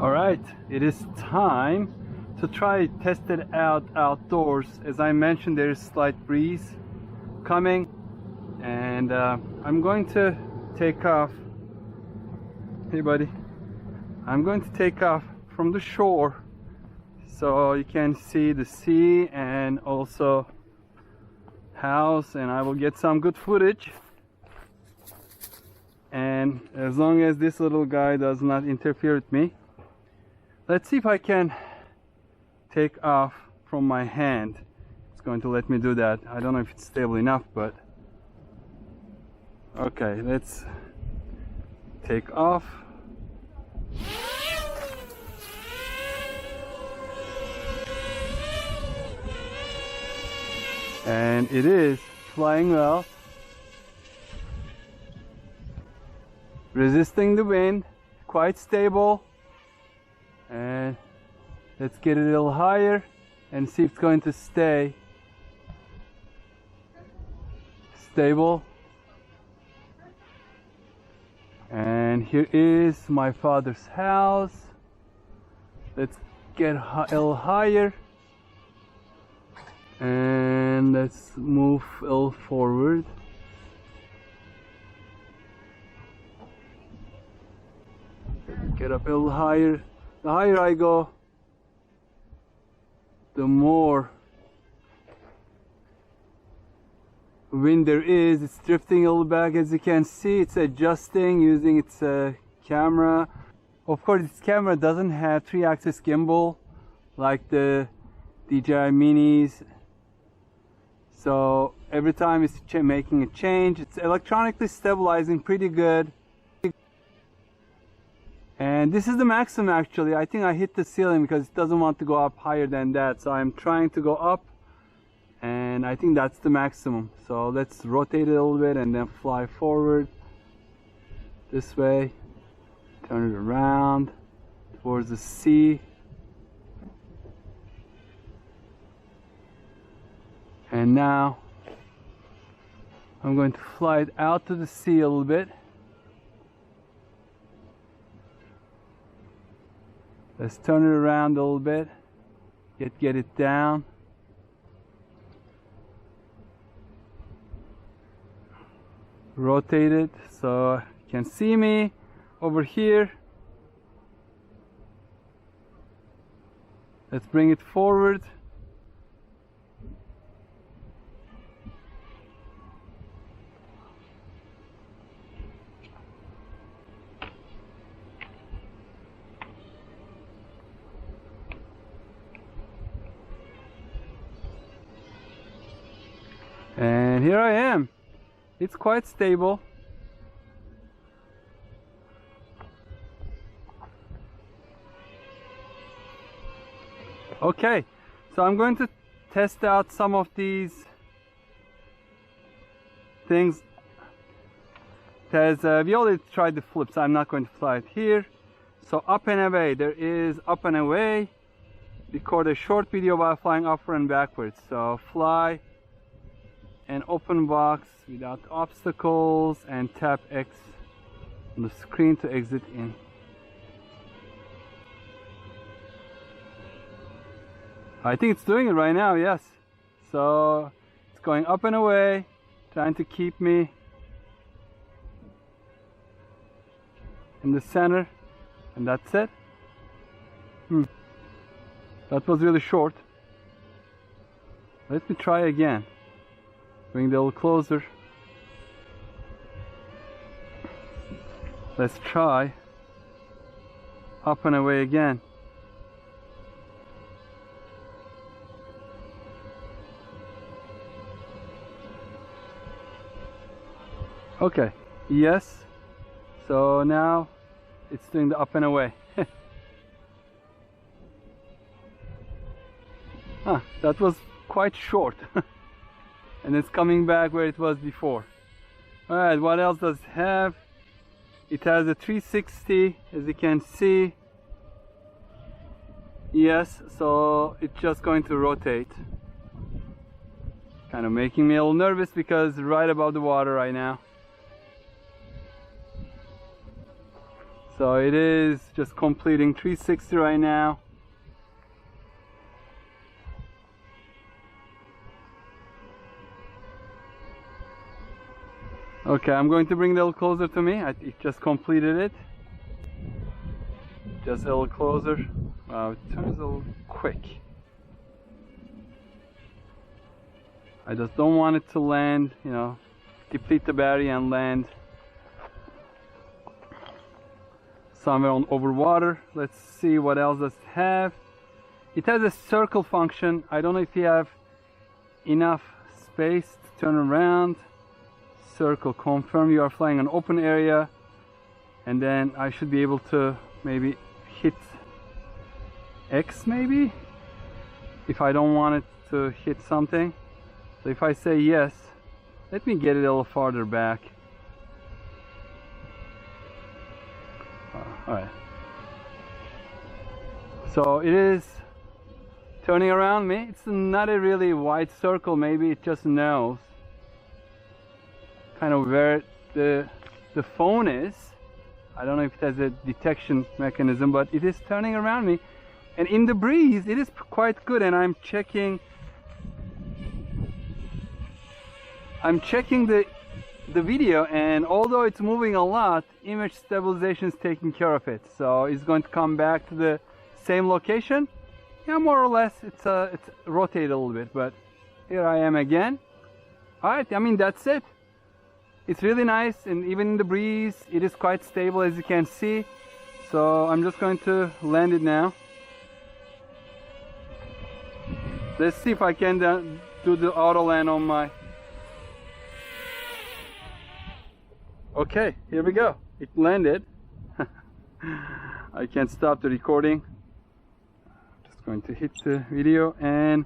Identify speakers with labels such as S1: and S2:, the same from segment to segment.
S1: Alright, it is time to try test it out outdoors. As I mentioned, there is slight breeze coming, and I'm going to take off. Hey buddy, I'm going to take off from the shore so you can see the sea and also house, and I will get some good footage. And as long as this little guy does not interfere with me, let's see if I can take off from my hand. It's going to let me do that. I don't know if it's stable enough, but okay, let's take off. And it is flying well, resisting the wind, quite stable. And let's get it a little higher and see if it's going to stay stable. And here is my father's house. Let's get a little higher and let's move a little forward. Get up a little higher. The higher I go, the more wind there is. It's drifting a little back, as you can see. It's adjusting using its camera. Of course, this camera doesn't have 3-axis gimbal like the DJI minis, so every time it's making a change. It's electronically stabilizing pretty good. And this is the maximum actually. I think I hit the ceiling because it doesn't want to go up higher than that. So I'm trying to go up, and I think that's the maximum. So let's rotate it a little bit and then fly forward this way. Turn it around towards the sea. And now I'm going to fly it out to the sea a little bit. Let's turn it around a little bit, get it down. Rotate it so you can see me over here. Let's bring it forward. And here I am. It's quite stable. Okay, so I'm going to test out some of these things. Because we already tried the flip, so I'm not going to fly it here. So up and away, there is up and away. Record a short video while flying upward and backwards. So fly an open box without obstacles and tap X on the screen to exit in. I think it's doing it right now, yes. So it's going up and away, trying to keep me in the center, and that's it. That was really short. Let me try again. Bring it a little closer. Let's try up and away again. Okay, yes. So now it's doing the up and away. That was quite short. And it's coming back where it was before. Alright, what else does it have? It has a 360, as you can see. Yes, so it's just going to rotate. Kind of making me a little nervous because right above the water right now. So it is just completing 360 right now. Okay, I'm going to bring it a little closer to me. It just completed it. Just a little closer. Wow, it turns a little quick. I just don't want it to land, you know, deplete the battery and land somewhere over water. Let's see what else does it have. It has a circle function. I don't know if you have enough space to turn around. Circle, confirm you are flying an open area, and then I should be able to maybe hit X, maybe, if I don't want it to hit something. So if I say yes, let me get it a little farther back. Alright, so it is turning around me. It's not a really wide circle, maybe it just knows kind of where the phone is. I don't know if it has a detection mechanism, but it is turning around me, and in the breeze it is quite good. And I'm checking the video, and although it's moving a lot, image stabilization is taking care of it, so it's going to come back to the same location. Yeah, more or less. It's rotated a little bit, but here I am again. Alright, I mean, that's it. It's really nice, and even in the breeze it is quite stable, as you can see. So I'm just going to land it now. Let's see if I can do the auto land on my... Okay, here we go. It landed. I can't stop the recording. Just going to hit the video, and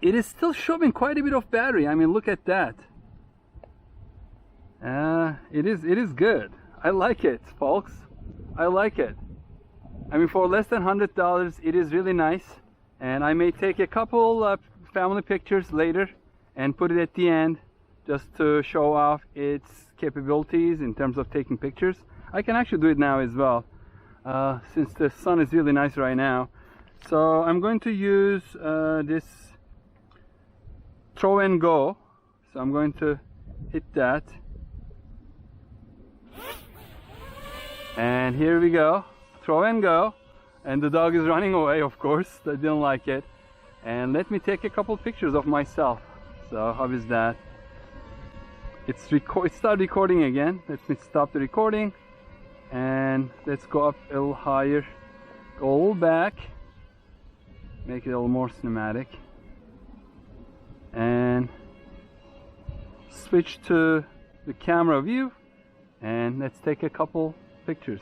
S1: it is still showing quite a bit of battery. I mean, look at that. It is good. I like it, folks. I like it. I mean, for less than $100, it is really nice. And I may take a couple family pictures later and put it at the end, just to show off its capabilities in terms of taking pictures. I can actually do it now as well, since the sun is really nice right now. So I'm going to use this throw and go. So I'm going to hit that. And here we go, throw and go. And the dog is running away, of course. I didn't like it. And let me take a couple pictures of myself. So how is that? It started recording again. Let me stop the recording, and let's go up a little higher, go a little back, make it a little more cinematic, and switch to the camera view, and let's take a couple pictures.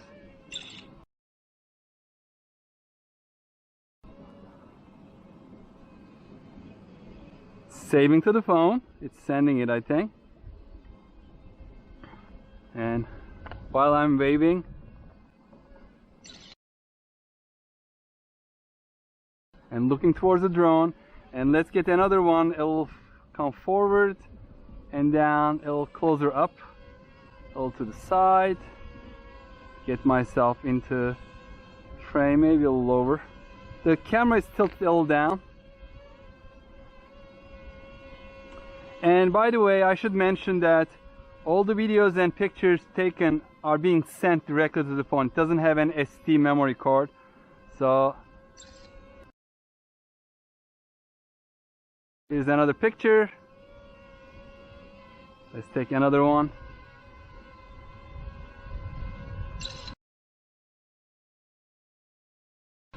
S1: Saving to the phone. It's sending it, I think. And while I'm waving, and looking towards the drone, and let's get another one. It'll come forward and down, a little closer up, a little to the side, get myself into frame, maybe a little lower. The camera is tilted a little down. And by the way, I should mention that all the videos and pictures taken are being sent directly to the phone. It doesn't have an SD memory card. So here's another picture. Let's take another one.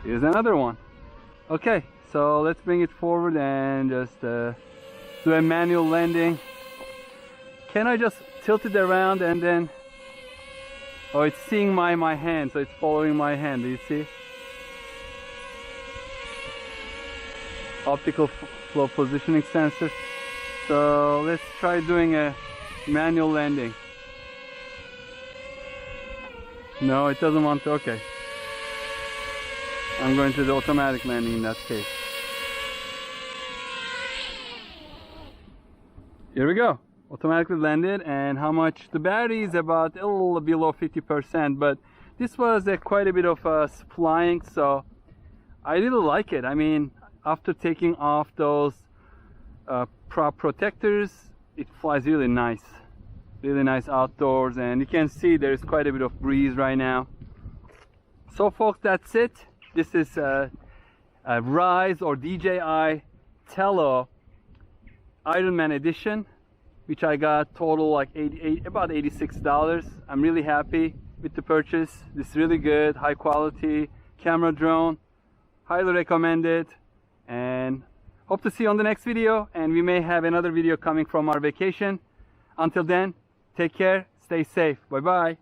S1: Here's another one. Okay, so let's bring it forward and just do a manual landing. Can I just tilt it around and then... Oh, it's seeing my hand, so it's following my hand. Do you see? Optical flow positioning sensor. So let's try doing a manual landing. No, it doesn't want to. Okay. I'm going to do automatic landing in that case. Here we go. Automatically landed. And how much? The battery is about a little below 50%, but this was quite a bit of flying, so I really like it. I mean, after taking off those prop protectors, it flies really nice outdoors, and you can see there's quite a bit of breeze right now. So folks, that's it. This is a Ryze or DJI Tello Iron Man Edition, which I got total like about $86. I'm really happy with the purchase. This is really good, high quality camera drone. Highly recommend it, and hope to see you on the next video, and we may have another video coming from our vacation. Until then, take care, stay safe, bye bye.